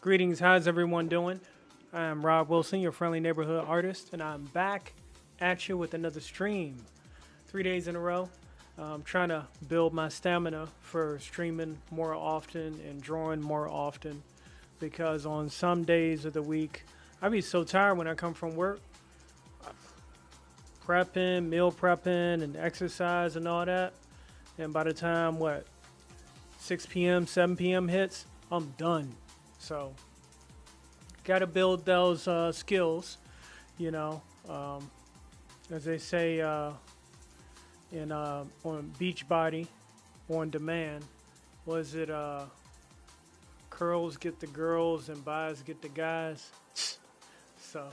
Greetings, how's everyone doing? I'm Rob Wilson, your friendly neighborhood artist, and I'm back at you with another stream. 3 days in a row. I'm trying to build my stamina for streaming more often and drawing more often because on some days of the week, I be so tired when I come from work, prepping, meal prepping, and exercise and all that. And by the time, 6 p.m., 7 p.m. hits, I'm done. So, got to build those skills, you know. As they say on Beachbody, on demand, was it curls get the girls and buys get the guys? So,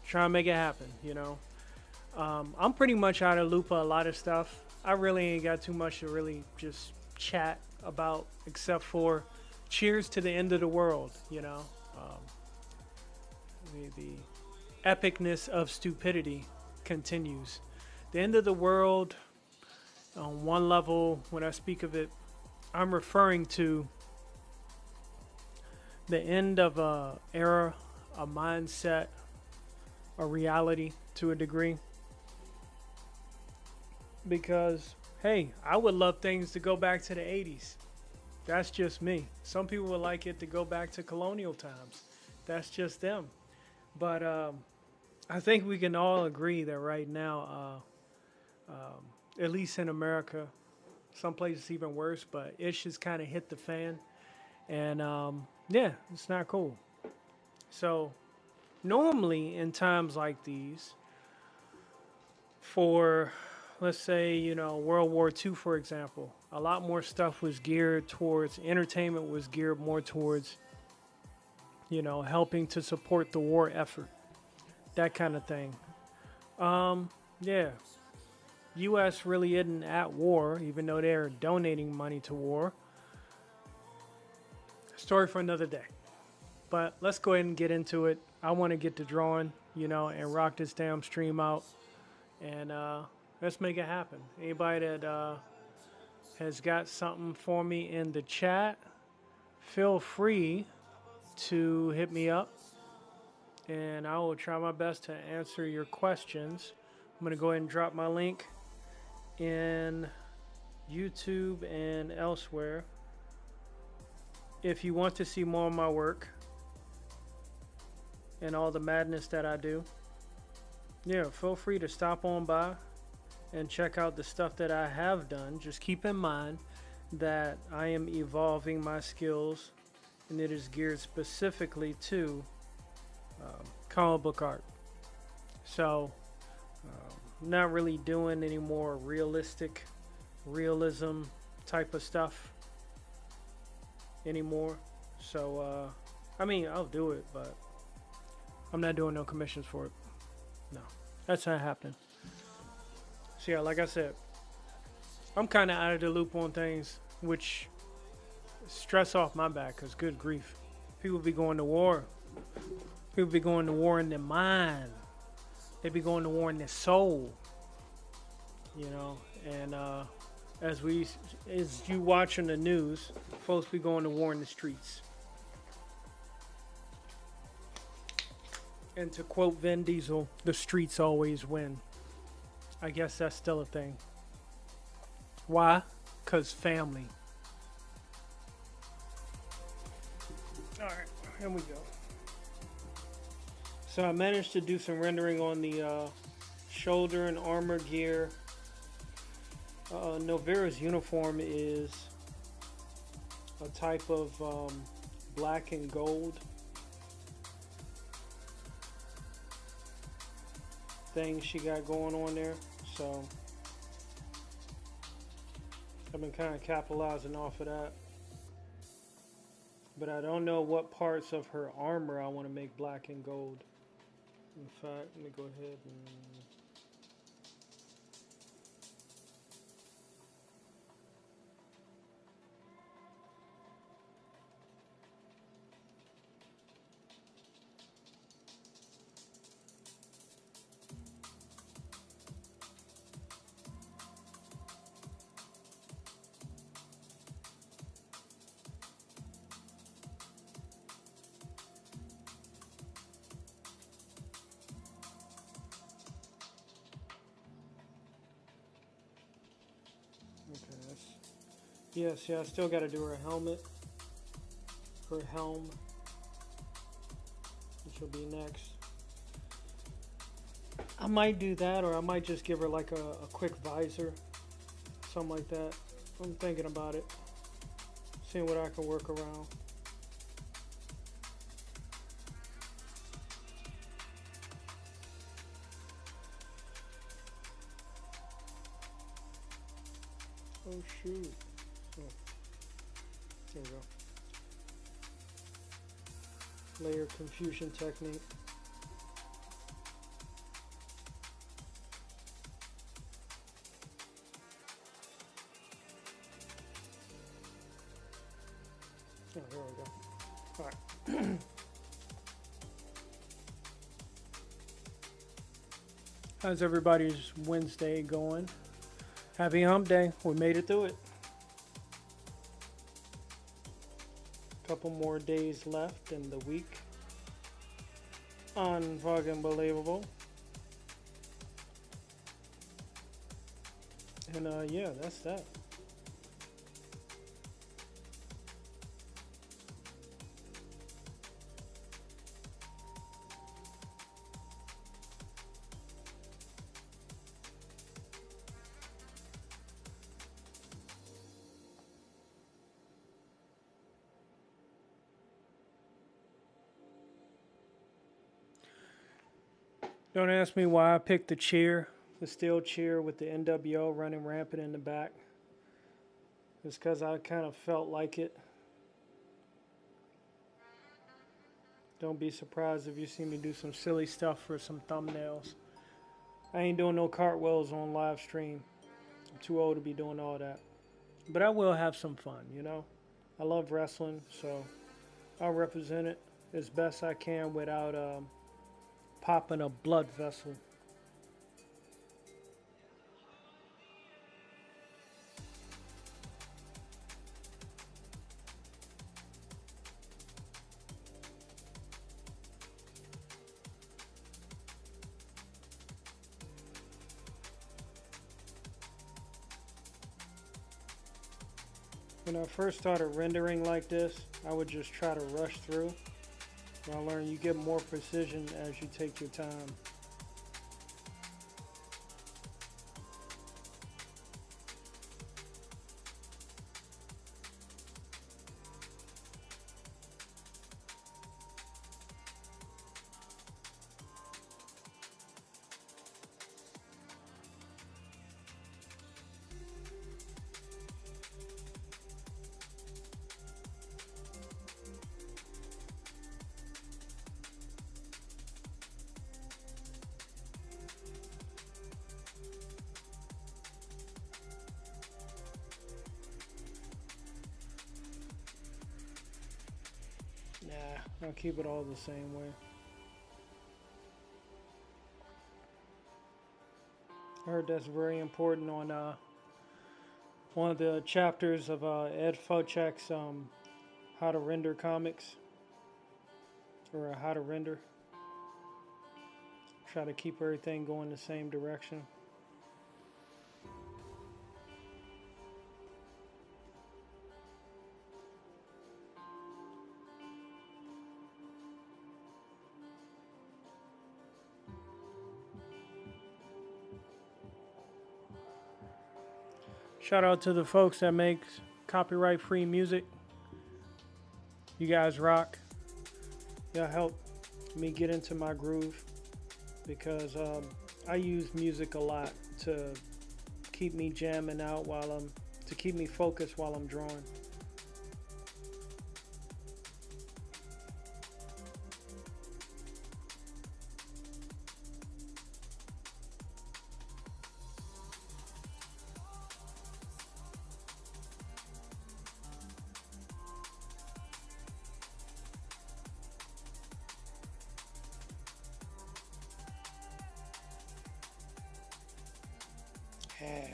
try and make it happen, you know. I'm pretty much out of loop of a lot of stuff. I really ain't got too much to really just chat about except for cheers to the end of the world, you know. The epicness of stupidity continues. The end of the world, on one level, when I speak of it, I'm referring to the end of a era, a mindset, a reality to a degree. Because, hey, I would love things to go back to the 80s. That's just me. Some people would like it to go back to colonial times. That's just them. But I think we can all agree that right now, at least in America, some places even worse, but ish has kind of hit the fan. And yeah, it's not cool. So normally in times like these, for let's say, World War II, for example, a lot more stuff was geared towards entertainment, was geared more towards, helping to support the war effort, that kind of thing. Yeah, U.S. really isn't at war, even though they're donating money to war. Story for another day. But let's go ahead and get into it. I want to get to drawing, and rock this damn stream out. And let's make it happen. Anybody that has got something for me in the chat, feel free to hit me up. And I will try my best to answer your questions. I'm going to go ahead and drop my link in YouTube and elsewhere. If you want to see more of my work and all the madness that I do, yeah, feel free to stop on by and check out the stuff that I have done. Just keep in mind that I am evolving my skills and it is geared specifically to comic book art. So, not really doing any more realism type of stuff anymore. So, I'll do it, but I'm not doing no commissions for it. No, that's not happening. So yeah, like I said, I'm kind of out of the loop on things, which stress off my back, because good grief. People be going to war. People be going to war in their mind. They be going to war in their soul. And as you watching the news, folks be going to war in the streets. And to quote Vin Diesel, the streets always win. I guess that's still a thing. Why? 'Cause family. Alright, here we go. So I managed to do some rendering on the shoulder and armor gear. Novera's uniform is a type of black and gold thing she got going on there. So I've been kind of capitalizing off of that. But I don't know what parts of her armor I want to make black and gold. In fact, let me go ahead and... Yes, yeah, I still got to do her helmet, her helm, which will be next. I might do that, or I might just give her like a quick visor, something like that. I'm thinking about it, seeing what I can work around. Oh shoot. Oh, there we go. Layer confusion technique. Oh, there we go. All right. How's everybody's Wednesday going? Happy hump day. We made it through it. Couple more days left in the week. Unfucking believable. And yeah, that's that. Don't ask me why I picked the chair, the steel chair with the NWO running rampant in the back. It's because I kind of felt like it. Don't be surprised if you see me do some silly stuff for some thumbnails. I ain't doing no cartwheels on live stream. I'm too old to be doing all that. But I will have some fun, you know? I love wrestling, so I'll represent it as best I can without popping a blood vessel. When I first started rendering like this, I would just try to rush through. And I learned you get more precision as you take your time. Nah, I'll keep it all the same way. I heard that's very important on one of the chapters of Ed Focek's How to Render Comics, or How to Render. Try to keep everything going the same direction. Shout out to the folks that make copyright free music. You guys rock. Y'all help me get into my groove because I use music a lot to keep me jamming out to keep me focused while I'm drawing. Yeah.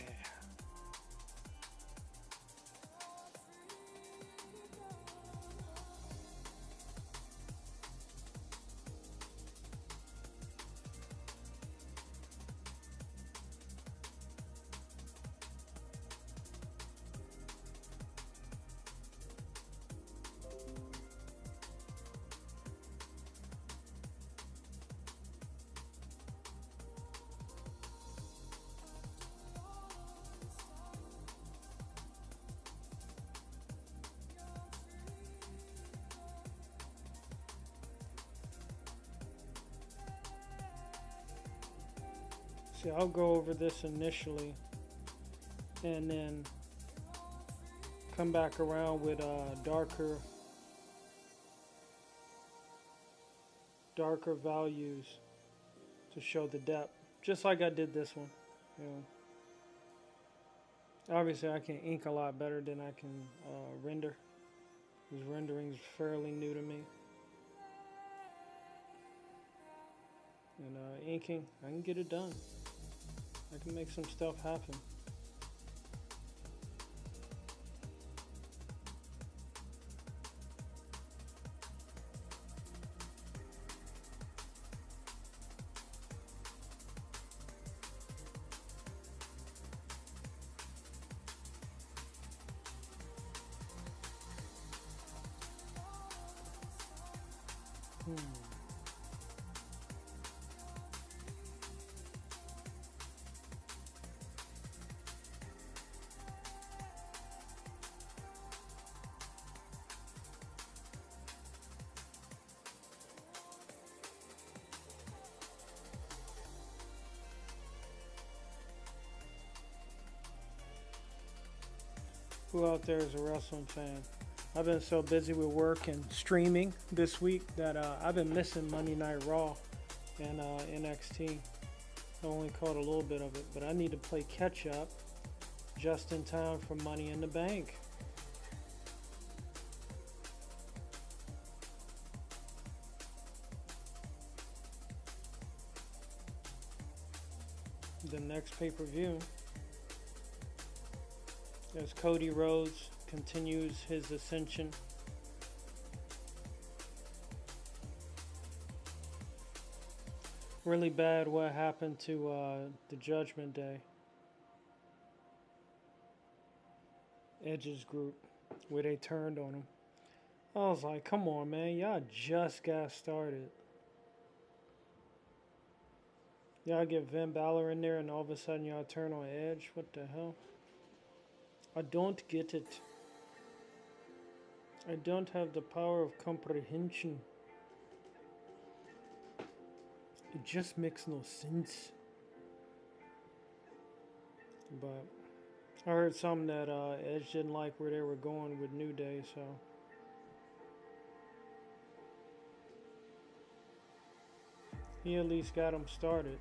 See, I'll go over this initially and then come back around with darker values to show the depth, just like I did this one. You know, obviously I can ink a lot better than I can render. This rendering is fairly new to me. And inking, I can get it done. I can make some stuff happen. Who out there is a wrestling fan? I've been so busy with work and streaming this week that I've been missing Monday Night Raw and NXT. I only caught a little bit of it, but I need to play catch up just in time for Money in the Bank. The next pay-per-view, as Cody Rhodes continues his ascension. Really bad what happened to the Judgment Day. Edge's group, where they turned on him. I was like, come on, man, y'all just got started. Y'all get Finn Balor in there and all of a sudden y'all turn on Edge? What the hell? I don't get it. I don't have the power of comprehension. It just makes no sense. But I heard something that Edge didn't like where they were going with New Day, so he at least got them started.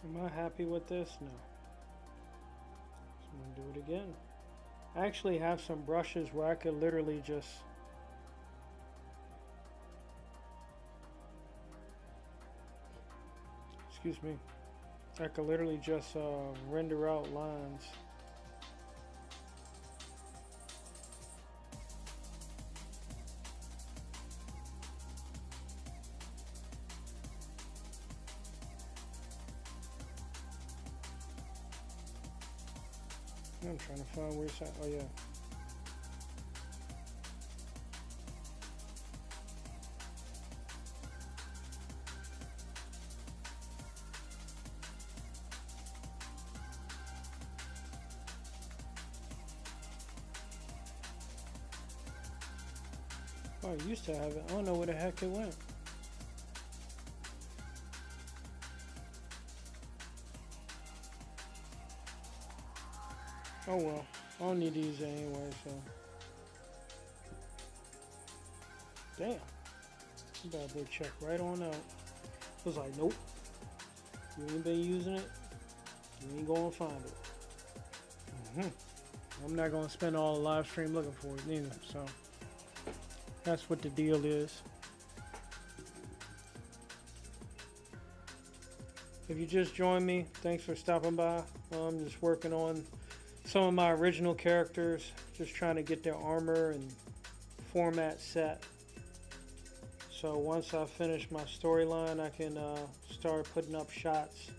Am I happy with this? No. So I'm going to do it again. I actually have some brushes where I could literally just excuse me. I could literally just render out lines. I'm trying to find where it's at. Oh, yeah. Oh, I used to have it. I don't know where the heck it went. Oh well, I don't need these anyway, so. Damn. Bad boy check right on out. I was like, nope. You ain't been using it. You ain't gonna find it. I'm not gonna spend all the live stream looking for it neither, so. That's what the deal is. If you just joined me, thanks for stopping by. I'm just working on some of my original characters, just trying to get their armor and format set. So once I finish my storyline, I can start putting up shots,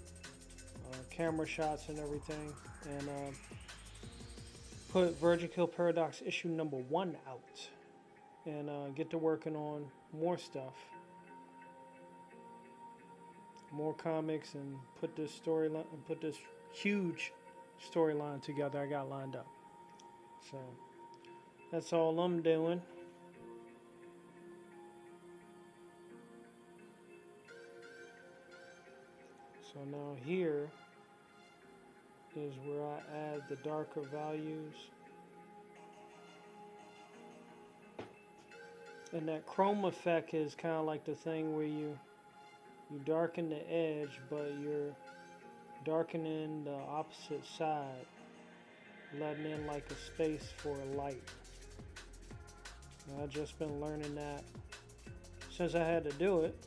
camera shots and everything, and put Virgin Kill Paradox issue number 1 out, and get to working on more stuff, more comics, and put this storyline, and put this huge storyline together I got lined up. So that's all I'm doing. So now here is where I add the darker values. And that chrome effect is kind of like the thing where you darken the edge, but you're darkening the opposite side, letting in like a space for a light. And I've just been learning that since I had to do it.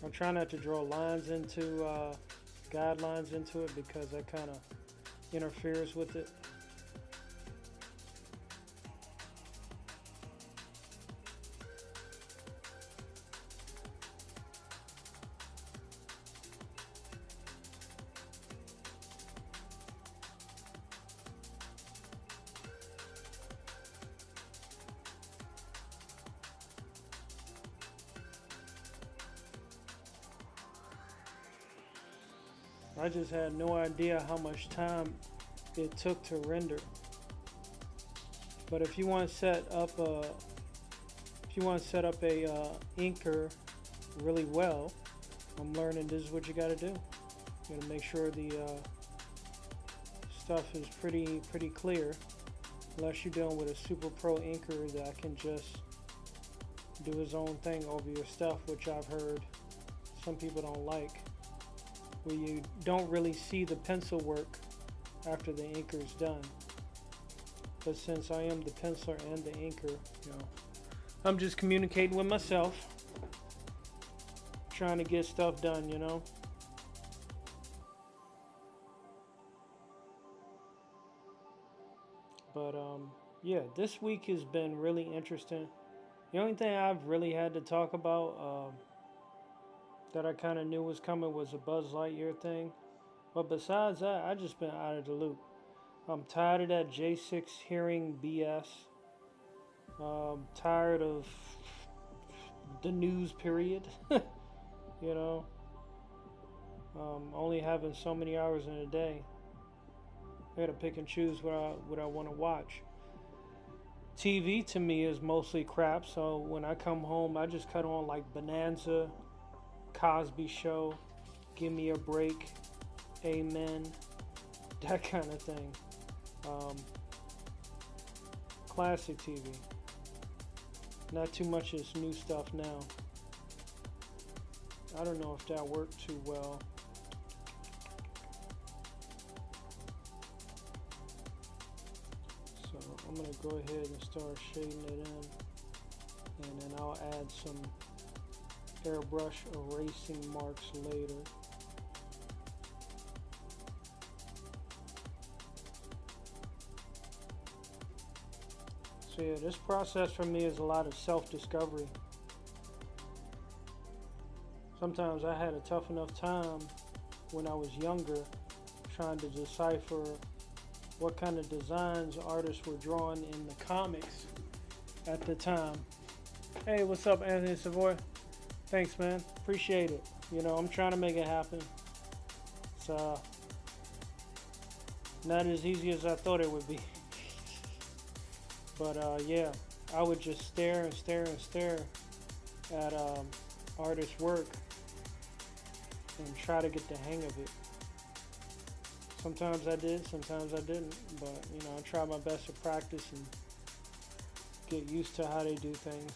I try not to draw lines into, guidelines into it, because that kind of interferes with it. I just had no idea how much time it took to render. But if you want to set up a inker really well, I'm learning this is what you got to do. You got to make sure the stuff is pretty clear. Unless you're dealing with a super pro inker that can just do his own thing over your stuff, which I've heard some people don't like, where you don't really see the pencil work after the inker's done. But since I am the penciler and the inker, you know, I'm just communicating with myself, trying to get stuff done, you know. But yeah, this week has been really interesting. The only thing I've really had to talk about that I kind of knew was coming was a Buzz Lightyear thing. But besides that, I just been out of the loop. I'm tired of that J6 hearing BS. Tired of the news period. You know, only having so many hours in a day. I gotta pick and choose what I want to watch. TV to me is mostly crap, so when I come home, I just cut on like Bonanza, Cosby Show, Give Me a Break, Amen, that kind of thing. Classic TV. Not too much of this new stuff now. I don't know if that worked too well. So I'm going to go ahead and start shading it in, and then I'll add some airbrush erasing marks later. So yeah, this process for me is a lot of self-discovery. Sometimes I had a tough enough time when I was younger trying to decipher what kind of designs artists were drawing in the comics at the time. Hey, what's up, Anthony Savoy? Thanks, man. Appreciate it. You know, I'm trying to make it happen. It's not as easy as I thought it would be. But yeah, I would just stare and stare and stare at artists' work and try to get the hang of it. Sometimes I did, sometimes I didn't. But, you know, I try my best to practice and get used to how they do things.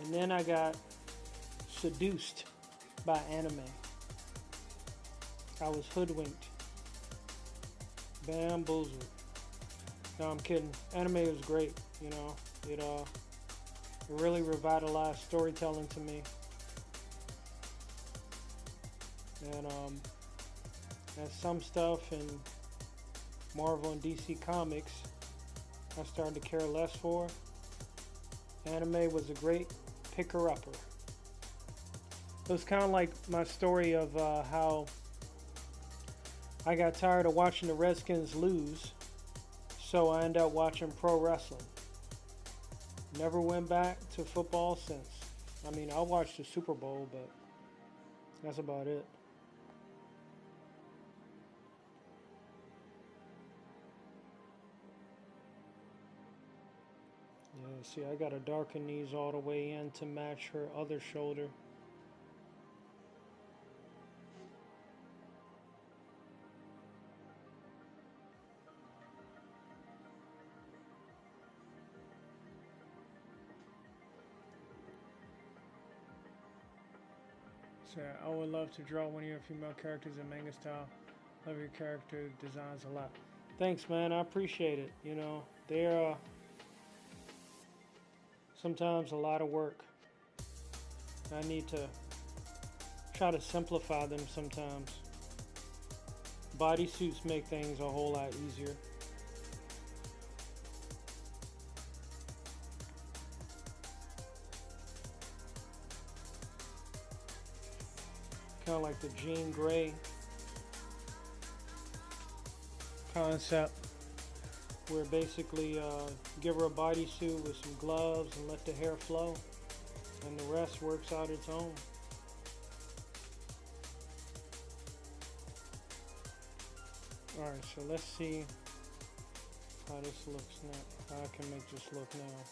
And then I got seduced by anime. I was hoodwinked, bamboozled. No, I'm kidding. Anime was great, you know. It really revitalized storytelling to me. And some stuff in Marvel and DC Comics I started to care less for. Anime was a great picker-upper. It was kind of like my story of how I got tired of watching the Redskins lose, so I ended up watching pro wrestling. Never went back to football since. I mean, I watched the Super Bowl, but that's about it. Yeah, see, I gotta darken these all the way in to match her other shoulder. So I would love to draw one of your female characters in manga style. Love your character designs a lot. Thanks, man. I appreciate it. You know, they're sometimes a lot of work. I need to try to simplify them sometimes. Bodysuits make things a whole lot easier. Kind of like the Jean Grey concept, where basically give her a bodysuit with some gloves and let the hair flow, and the rest works out its own. Alright, so let's see how this looks now. How I can make this look now.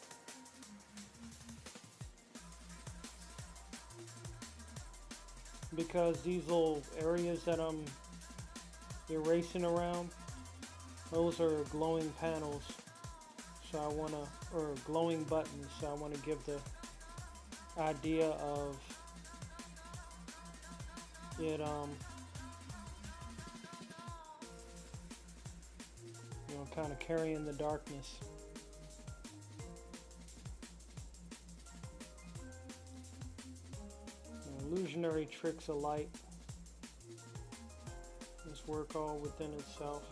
Because these little areas that I'm erasing around, those are glowing panels, so I want to, or glowing buttons, so I want to give the idea of it, you know, kind of carrying the darkness. Illusionary tricks of light. This work all within itself.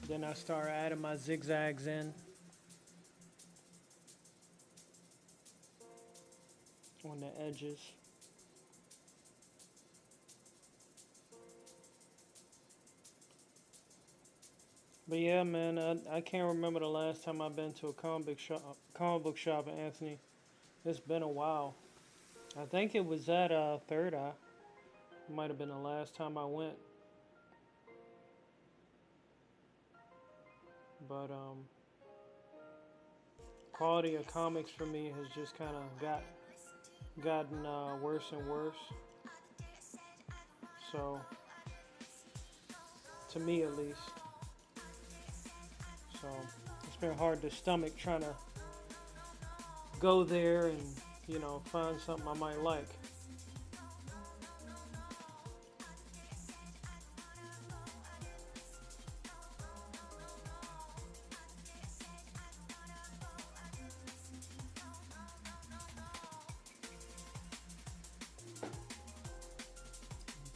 Then I start adding my zigzags in on the edges. But yeah, man, I can't remember the last time I've been to a comic book shop, Anthony. It's been a while. I think it was at Third Eye. It might have been the last time I went. But quality of comics for me has just kind of gotten worse and worse. So, to me at least. So it's been hard to stomach trying to go there and, you know, find something I might like.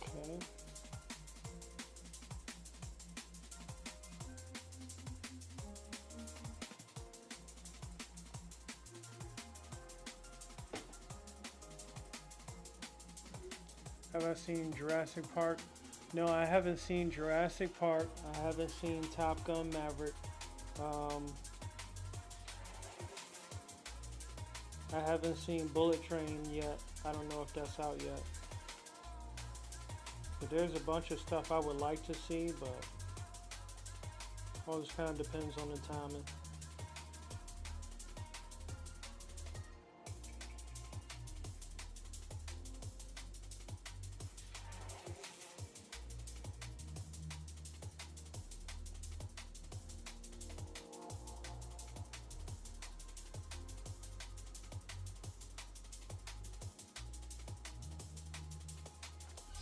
Okay. Have I seen Jurassic Park? No, I haven't seen Jurassic Park. I haven't seen Top Gun Maverick. Um, I haven't seen Bullet Train yet. I don't know if that's out yet. But there's a bunch of stuff I would like to see, but all this kind of depends on the timing.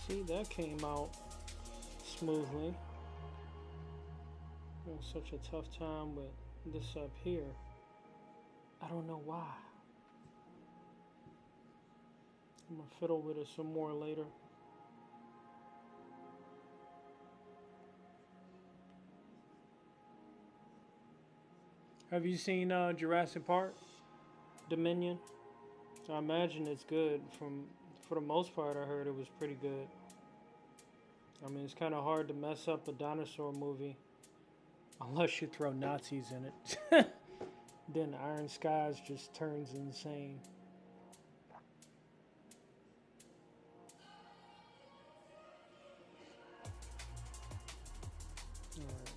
See, that came out smoothly. It was such a tough time with this up here. I don't know why. I'm gonna fiddle with it some more later. Have you seen Jurassic Park? Dominion? I imagine it's good. For the most part, I heard it was pretty good. I mean, it's kind of hard to mess up a dinosaur movie unless you throw Nazis in it. Then Iron Skies just turns insane. Alright.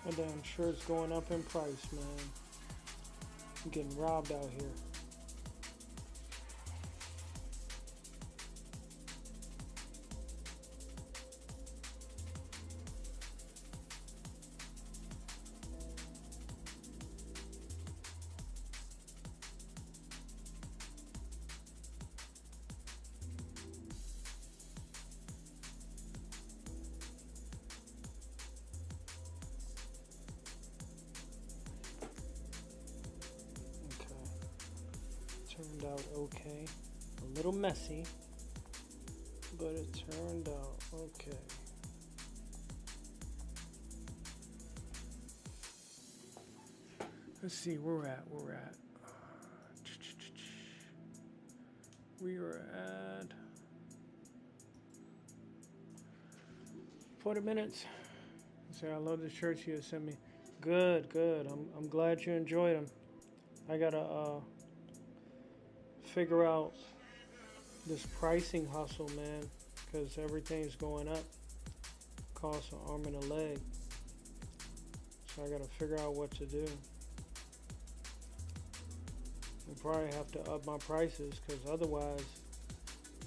And I'm sure it's going up in price, man. I'm getting robbed out here. Turned out okay. A little messy, but it turned out okay. Let's see where we're at. We are at 40 minutes. Say, I love the shirts you sent me. Good. I'm glad you enjoyed them. I gotta figure out this pricing hustle, man, because everything's going up. Costs an arm and a leg. So I gotta figure out what to do. I'll probably have to up my prices, because otherwise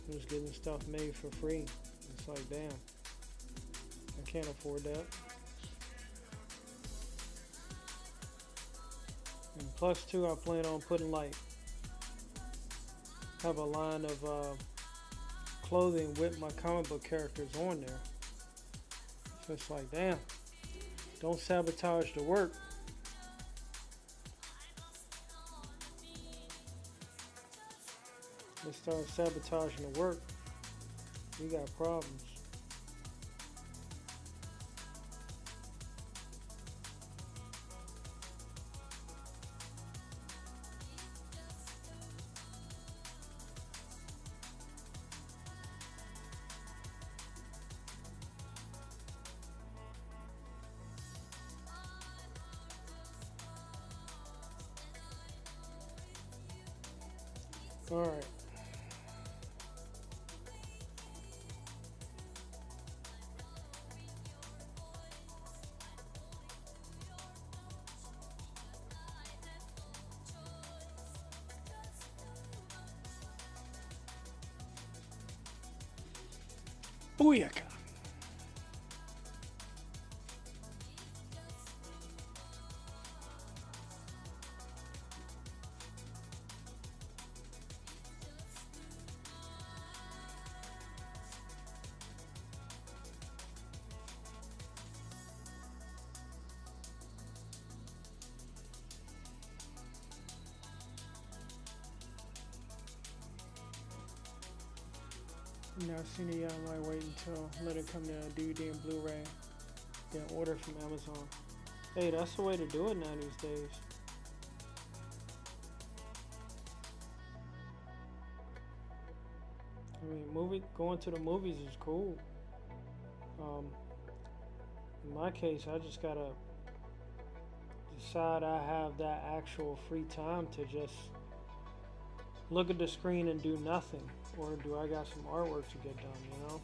I'm just getting stuff made for free. It's like, damn, I can't afford that. And plus two, I plan on putting have a line of clothing with my comic book characters on there. So it's like, damn, don't sabotage the work. Let's start sabotaging the work. We got problems. All right. Booyaka. Now seen it yet. I might wait until let it come to DVD and Blu-ray, then order from Amazon. Hey, that's the way to do it now these days. I mean, going to the movies is cool. Um, in my case, I just gotta decide I have that actual free time to just look at the screen and do nothing, or do I got some artwork to get done? You know.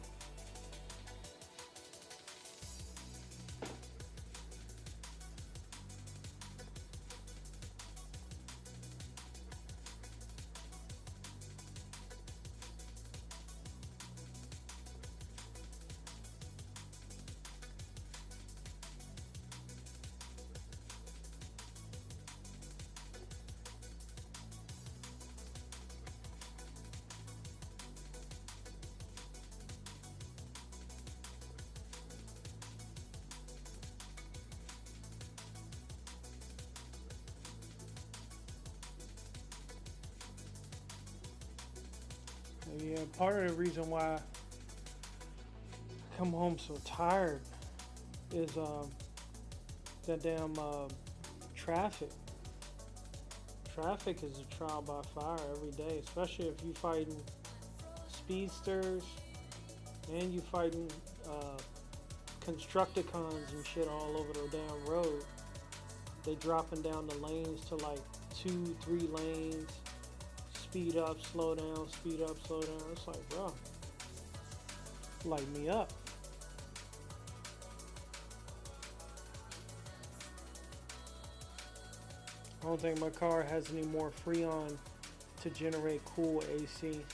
Yeah, part of the reason why I come home so tired is that damn traffic. Traffic is a trial by fire every day, especially if you fighting speedsters and you fighting constructicons and shit all over the damn road. They dropping down the lanes to like 2, 3 lanes. Speed up, slow down, speed up, slow down. It's like, bro, light me up. I don't think my car has any more Freon to generate cool AC.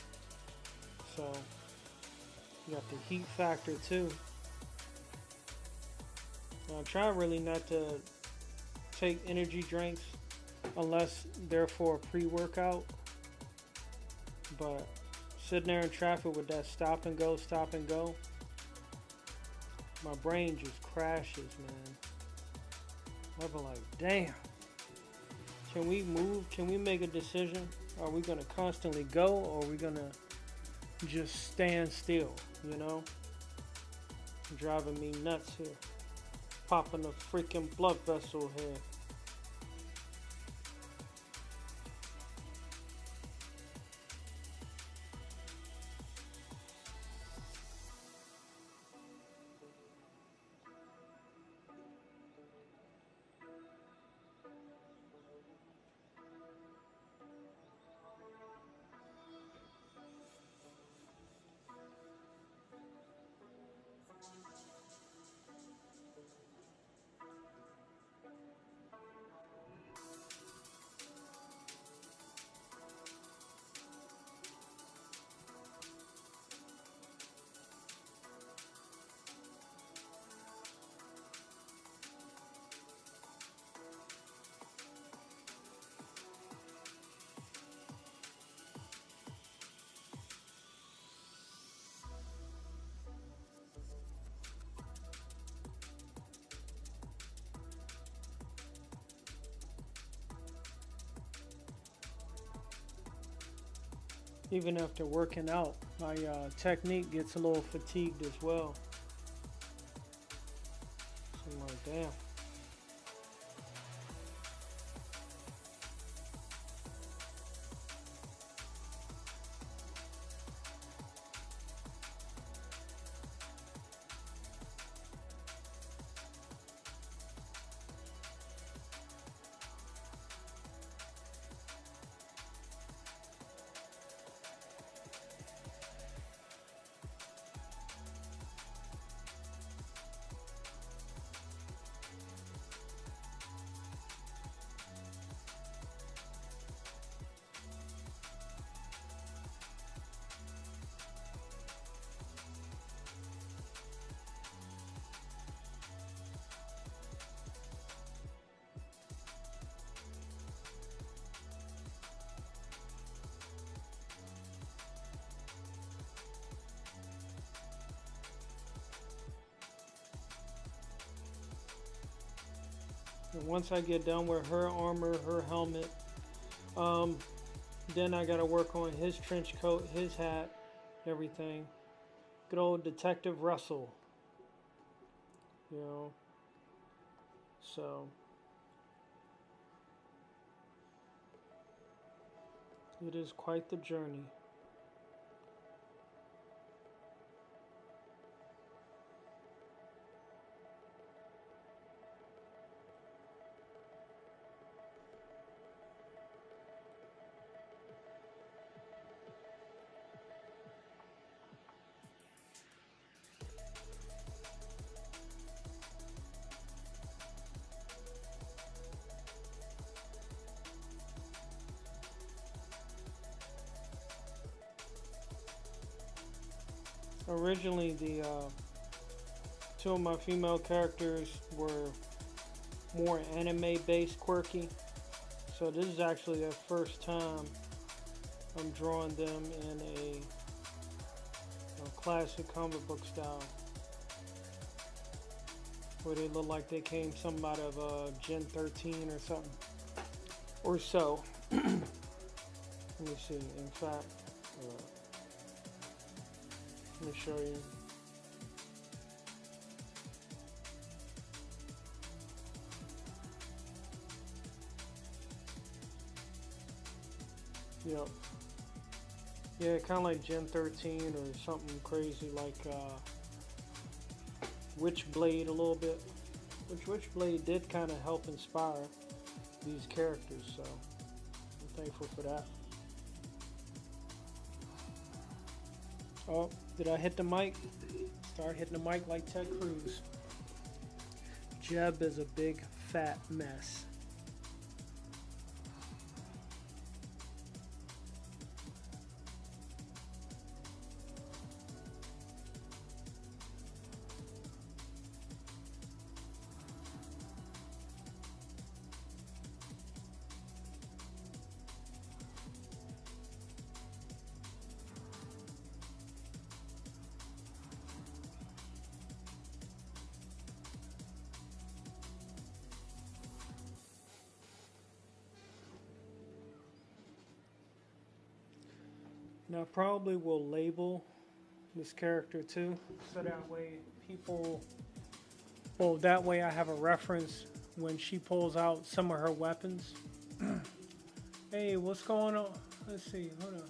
So, you got the heat factor too. Now, I try really not to take energy drinks unless they're for a pre-workout. But sitting there in traffic with that stop and go, my brain just crashes, man. I'll be like, damn. Can we move? Can we make a decision? Are we going to constantly go, or are we going to just stand still, you know? Driving me nuts here. Popping a freaking blood vessel here. Even after working out, my technique gets a little fatigued as well. So I'm like, damn. And once I get done with her armor, her helmet, then I gotta work on his trench coat, his hat, everything. Good old Detective Russell, you know. So it is quite the journey. Originally, the two of my female characters were more anime-based, quirky. So this is actually the first time I'm drawing them in a classic comic book style, where they look like they came some out of Gen 13 or something, or so. Let me see. In fact, uh, let me show you. Yep. Yeah, kind of like Gen 13 or something crazy like Witchblade a little bit. Which Witchblade did kind of help inspire these characters, so I'm thankful for that. Oh, did I hit the mic? Start hitting the mic like Ted Cruz. Jeb is a big fat mess. Now, I probably will label this character too, so that way people, well, that way I have a reference when she pulls out some of her weapons. Hey, what's going on? Let's see, hold on.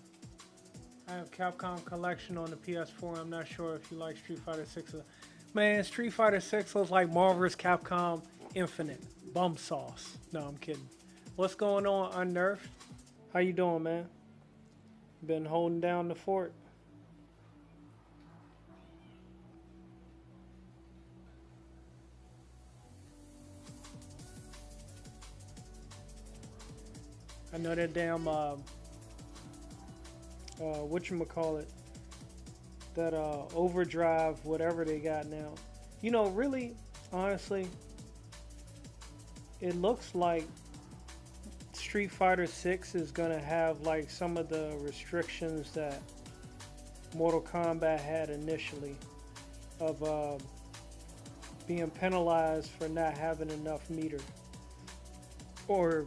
I have Capcom Collection on the PS4. I'm not sure if you like Street Fighter 6. Man, Street Fighter 6 looks like Marvel vs. Capcom Infinite. Bum sauce. No, I'm kidding. What's going on, Unnerved? How you doing, man? Been holding down the fort. I know that damn whatchamacallit, that overdrive, whatever they got now. You know, really, honestly, it looks like Street Fighter 6 is gonna have like some of the restrictions that Mortal Kombat had initially, of being penalized for not having enough meter or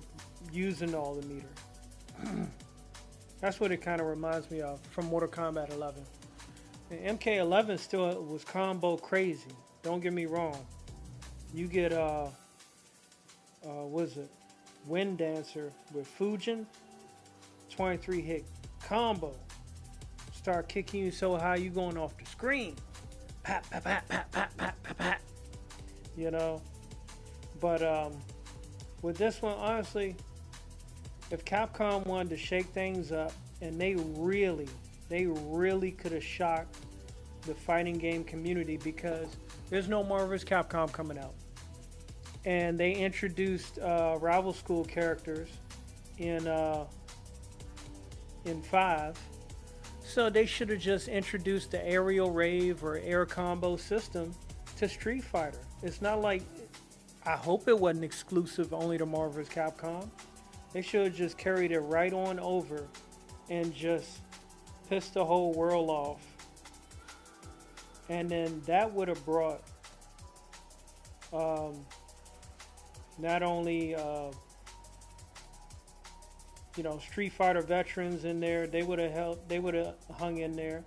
using all the meter. That's what it kind of reminds me of from Mortal Kombat 11. And MK11 still was combo crazy. Don't get me wrong. You get what is it? Wind Dancer with Fujin, 23 hit combo. Start kicking you so high you going off the screen. Pat, pat, pat, pat, pat, pat, pat, pat. You know? But with this one, honestly, if Capcom wanted to shake things up, and they really could have shocked the fighting game community, because there's no Marvel vs. Capcom coming out. And they introduced rival school characters in 5. So they should have just introduced the aerial rave or air combo system to Street Fighter. It's not like, I hope it wasn't exclusive only to Marvel vs. Capcom. They should have just carried it right on over and just pissed the whole world off. And then that would have brought not only Street Fighter veterans in there, they would have hung in there,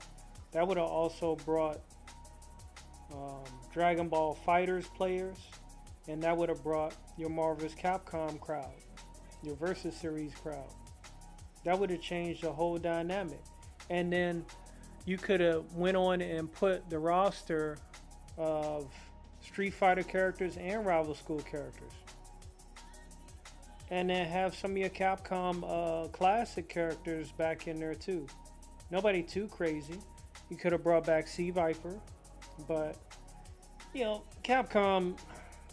That would have also brought Dragon Ball Fighters players, and that would have brought your Marvel's Capcom crowd, your Versus Series crowd. That would have changed the whole dynamic. And then you could have went on and put the roster of Street Fighter characters and Rival School characters. And then have some of your Capcom classic characters back in there too. Nobody too crazy. You could have brought back Sea Viper, but you know, Capcom,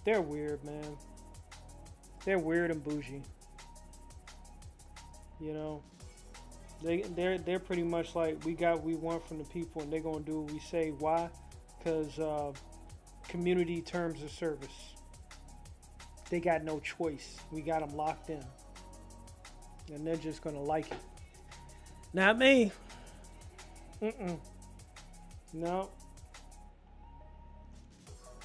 they're weird, man. They're weird and bougie. You know, they're pretty much like, we got what we want from the people, and they're gonna do what we say. Why? Because community terms of service. They got no choice. We got them locked in, and they're just gonna like it. Not me. No.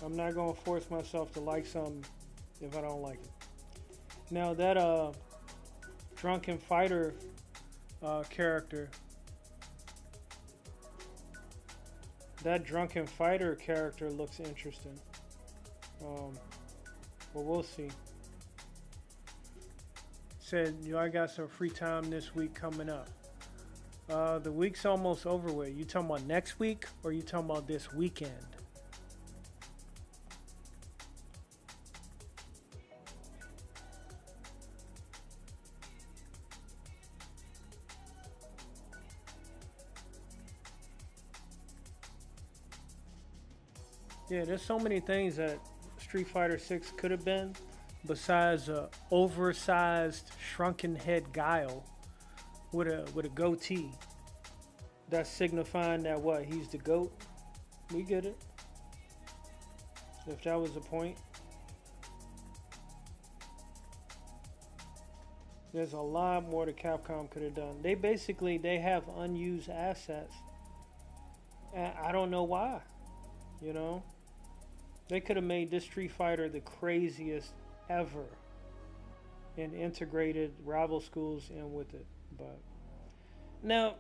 I'm not gonna force myself to like something if I don't like it. Now that drunken fighter character, that drunken fighter character looks interesting. But we'll see. Said, you know, I got some free time this week coming up. The week's almost over with. You talking about next week, or you talking about this weekend? Yeah, there's so many things that Street Fighter 6 could have been, besides a oversized, shrunken head Guile with a goatee. That's signifying that what, he's the GOAT. We get it. If that was the point. There's a lot more that Capcom could have done. They have unused assets. And I don't know why. You know? They could have made this Street Fighter the craziest ever and integrated rival schools in with it. But no.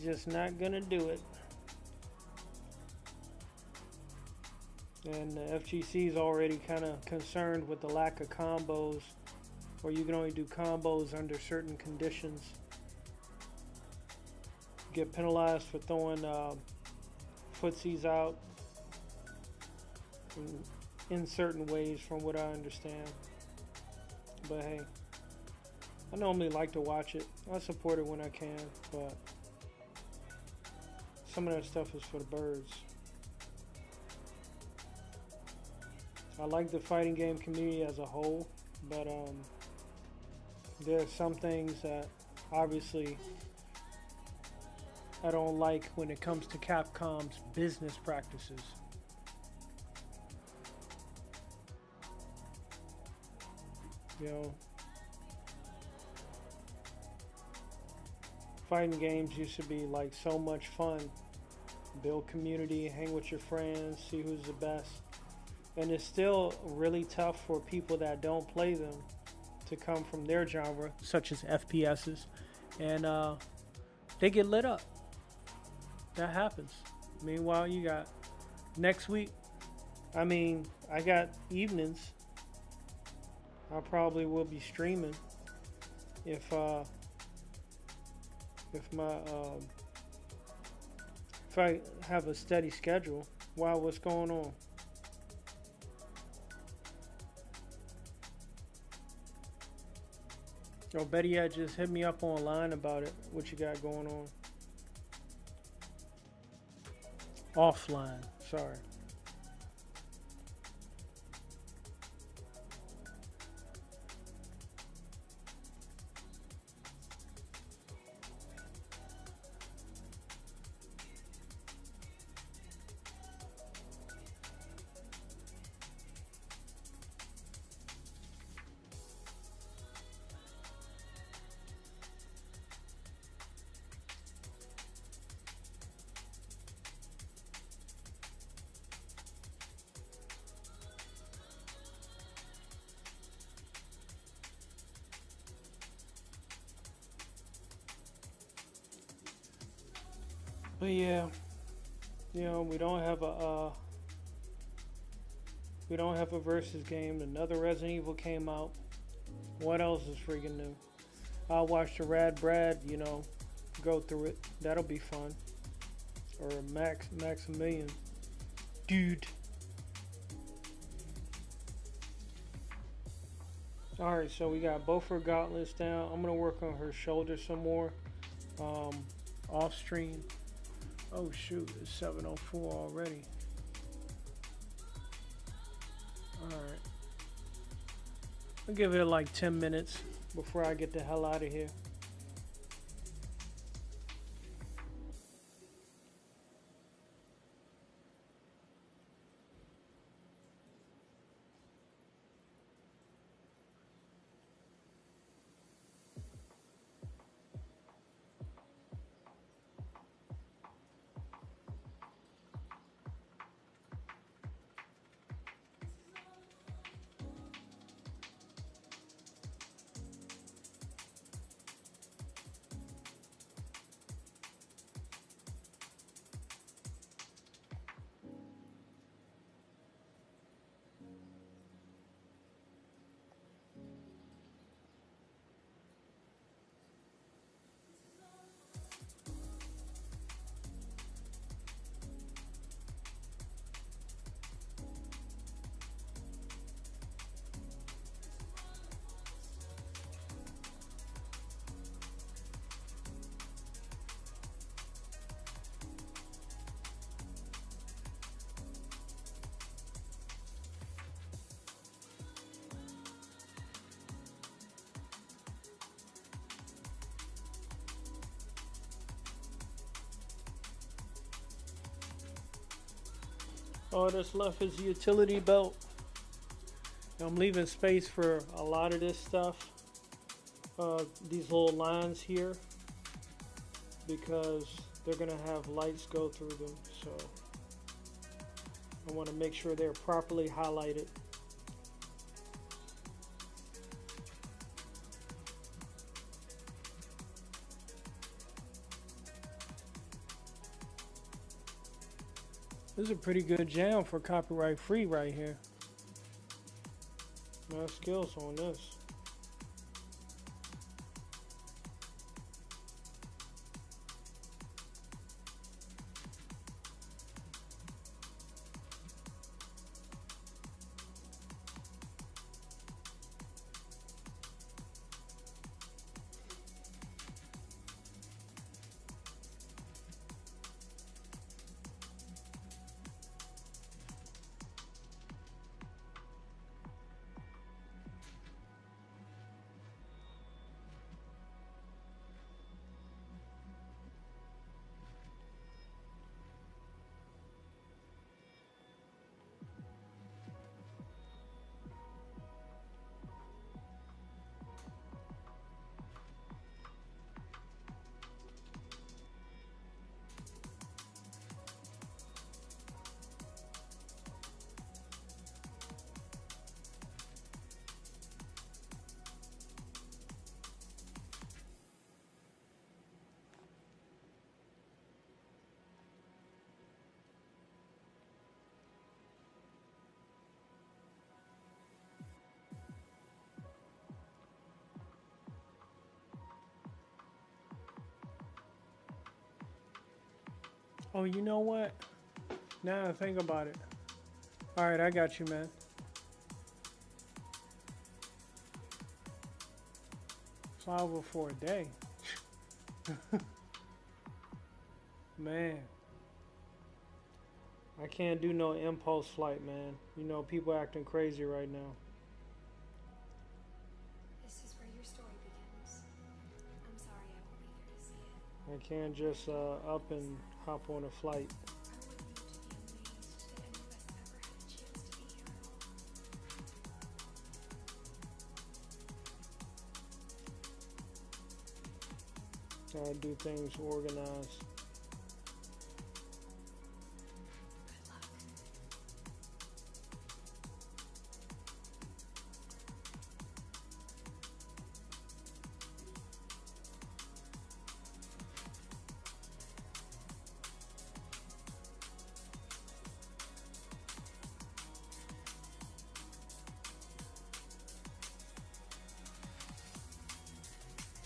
Just not gonna do it. And the FGC is already kind of concerned with the lack of combos, or you can only do combos under certain conditions. Get penalized for throwing footsies out in certain ways, from what I understand. But hey, I normally like to watch it. I support it when I can, but some of that stuff is for the birds. I like the fighting game community as a whole, but there are some things that obviously I don't like when it comes to Capcom's business practices. You know, fighting games used to be like so much fun. Build community, hang with your friends, see who's the best. And it's still really tough for people that don't play them to come from their genre, such as FPSs, and they get lit up. That happens. Meanwhile, you got next week. I mean, I got evenings. I probably will be streaming if I have a steady schedule. Wow, what's going on? Or better yet, just hit me up online about it. What you got going on? Offline, sorry. But yeah, we don't have a versus game. Another Resident Evil came out. What else is freaking new? I'll watch the Rad Brad, go through it. That'll be fun. Or Maximilian. Dude. Alright, so we got both her gauntlets down. I'm gonna work on her shoulder some more. Off stream. Oh shoot, it's 7:04 already. Alright. I'll give it like 10 minutes before I get the hell out of here. All that's left is the utility belt. I'm leaving space for a lot of this stuff. These little lines here, because they're gonna have lights go through them, so I want to make sure they're properly highlighted. This is a pretty good jam for copyright free right here. My skills on this. Oh, you know what? Now I think about it. All right, I got you, man. $5 for a day. Man. I can't do no impulse flight, man. You know, people acting crazy right now. This is where your story begins. I'm sorry I won't be here to see it. I can't just up and hop on a flight. I want you to be amazed that any of us ever had a chance to be here. Gotta do things organized. Good luck.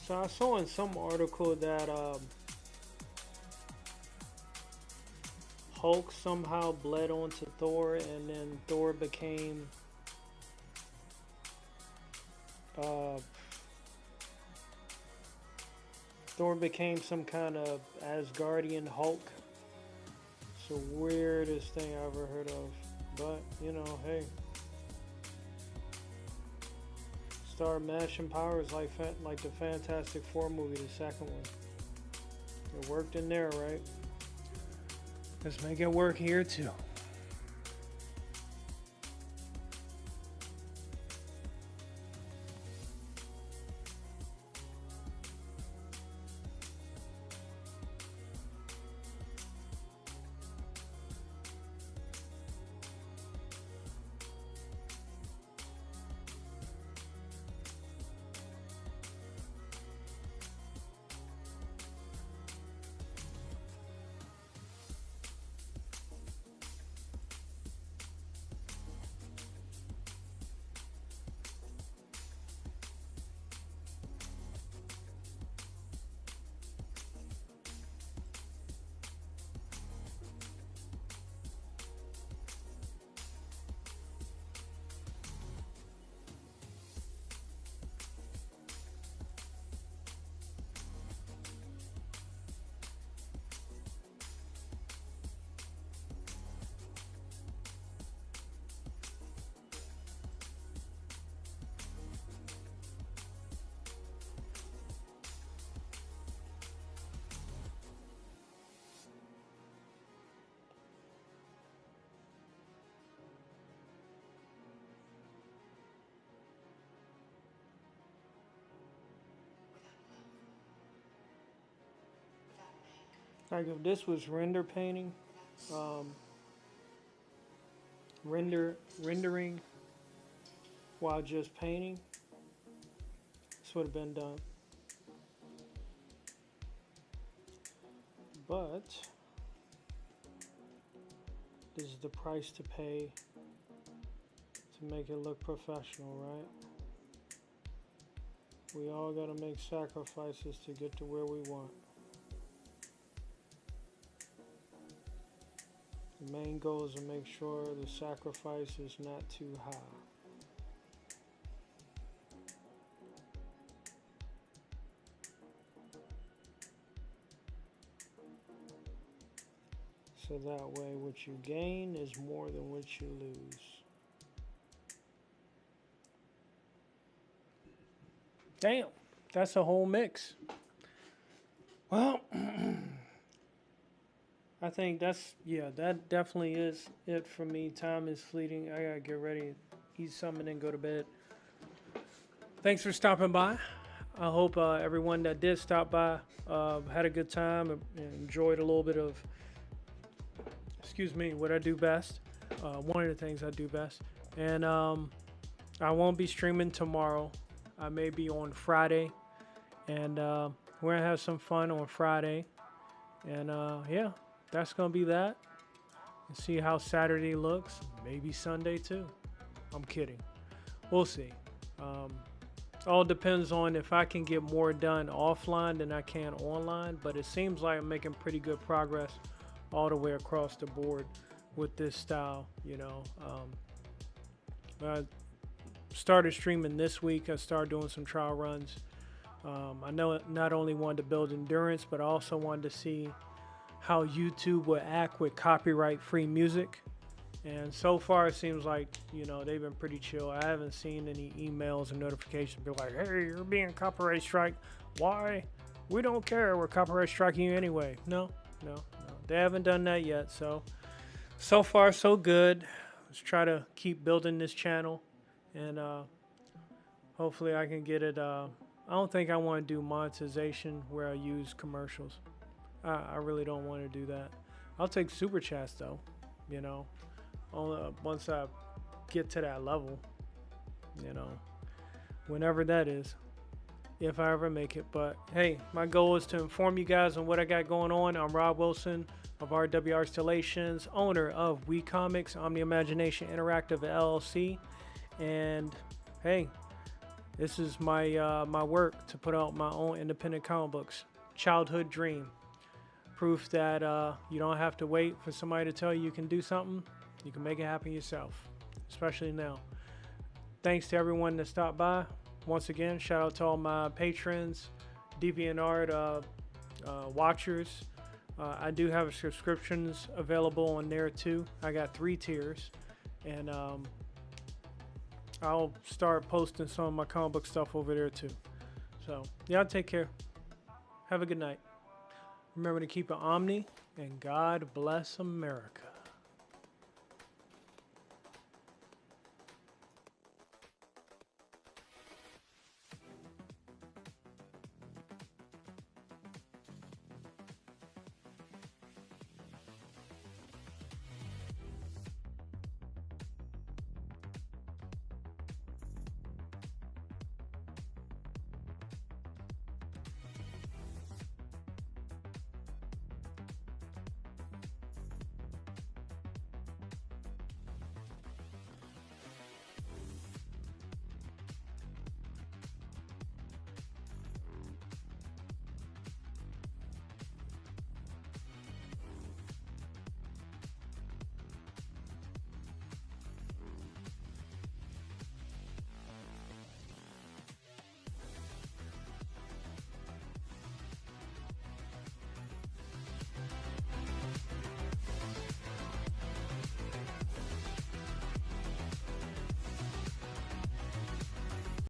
So I saw in some article that Hulk somehow bled onto Thor, and then Thor became uh, some kind of Asgardian Hulk. It's the weirdest thing I ever heard of. But, you know, hey. Start mashing powers like the Fantastic Four movie, the second one. It worked in there, right? Let's make it work here too. Like if this was render painting, um, rendering while just painting, this would have been done. But this is the price to pay to make it look professional, right? We all gotta make sacrifices to get to where we want. The main goal is to make sure the sacrifice is not too high. So that way what you gain is more than what you lose. Damn, that's a whole mix. Well, I think that definitely is it for me. Time is fleeting. I gotta get ready, eat something, and go to bed. Thanks for stopping by. I hope everyone that did stop by had a good time and enjoyed a little bit of, what I do best. One of the things I do best. And I won't be streaming tomorrow. I may be on Friday. And we're going to have some fun on Friday. And yeah, that's going to be that. And see how Saturday looks. Maybe Sunday too. I'm kidding. We'll see. All depends on if I can get more done offline than I can online. But it seems like I'm making pretty good progress all the way across the board with this style, you know. I started streaming this week. I started doing some trial runs. I know not only wanted to build endurance, but I also wanted to see how YouTube would act with copyright-free music. And so far, it seems like, you know, they've been pretty chill. I haven't seen any emails and notifications be like, hey, you're being copyright strike. Why? We don't care. We're copyright striking you anyway. No. They haven't done that yet. So far, so good. Let's try to keep building this channel. And hopefully I can get it. I don't think I want to do monetization where I use commercials. I really don't want to do that. I'll take super chats though, you know, once I get to that level, you know, whenever that is, if I ever make it. But hey, my goal is to inform you guys on what I got going on. I'm Rob Wilson of RWR Installations, owner of We Comics, Omni Imagination Interactive LLC. And hey, This is my my work to put out my own independent comic books. Childhood dream. Proof that you don't have to wait for somebody to tell you you can do something. You can make it happen yourself, especially now. Thanks to everyone that stopped by. Once again, shout out to all my patrons, DeviantArt watchers. I do have subscriptions available on there too. I got 3 tiers, and I'll start posting some of my comic book stuff over there too. So y'all take care. Have a good night. Remember to keep it Omni, and God bless America.